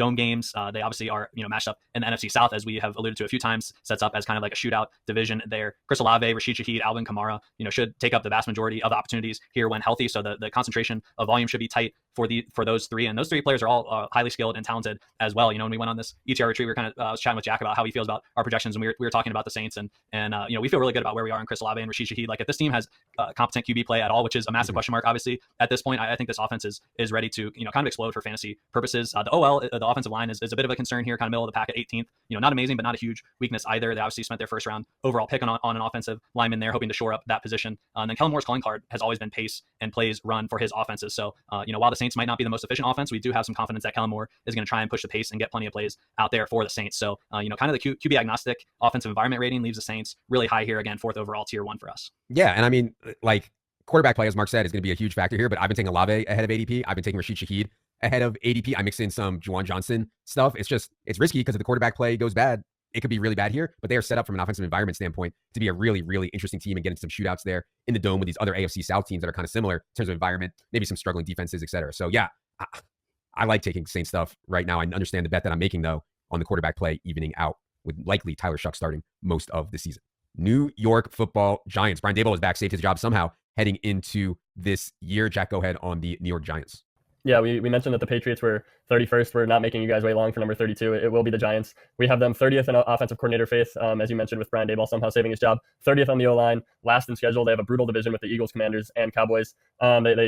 dome games. They obviously are, matched up in the NFC South, as we have alluded to a few times, sets up as kind of like a shootout division there. Chris Olave, Rashid Shaheed, Alvin Kamara, should take up the vast majority of the opportunities here when healthy. So the concentration of volume should be tight for those three. And those three players are all highly skilled and talented as well. When we went on this ETR retreat, we were kind of chatting with Jack about how he feels about our projections, and we were talking about the Saints, and we feel really good about where we are in Chris Olave and Rashid Shaheed. Like, if this team has competent QB play at all, which is a massive question mark, obviously at this point, I think this offense is ready to kind of explode for fantasy purposes. The OL, the offensive line, is a bit of a concern here, kind of middle of the pack at 18th. Not amazing, but not a huge weakness either. They obviously spent their first round overall pick on an offensive lineman there, hoping to shore up that position. And then Kellen Moore's calling card has always been pace and plays run for his offenses. So while the Saints might not be the most efficient offense, we do have some confidence that Kellen Moore is going to try and push the pace and get plenty of plays out there for the Saints. So kind of the QB agnostic offensive environment rating leaves the Saints really high here, again, 4th overall, tier 1 for us. Yeah, and I mean, like, quarterback play, as Mark said, is going to be a huge factor here, but I've been taking Olave ahead of ADP. I've been taking Rashid Shaheed ahead of ADP. I mix in some Juwan Johnson stuff. It's risky because if the quarterback play goes bad, it could be really bad here, but they are set up from an offensive environment standpoint to be a really, really interesting team and get into some shootouts there in the dome with these other AFC South teams that are kind of similar in terms of environment, maybe some struggling defenses, et cetera. So yeah, I like taking Saints stuff right now. I understand the bet that I'm making, though, on the quarterback play evening out with likely Tyler Shuck starting most of the season. New York Football Giants. Brian Daboll is back, saved his job somehow heading into this year. Jack, go ahead on the New York Giants. Yeah, we mentioned that the Patriots were 31st. We're not making you guys wait long for number 32. It will be the Giants. We have them 30th in offensive coordinator faith, as you mentioned, with Brian Daboll somehow saving his job. 30th on the O-line, last in schedule. They have a brutal division with the Eagles, Commanders, and Cowboys. They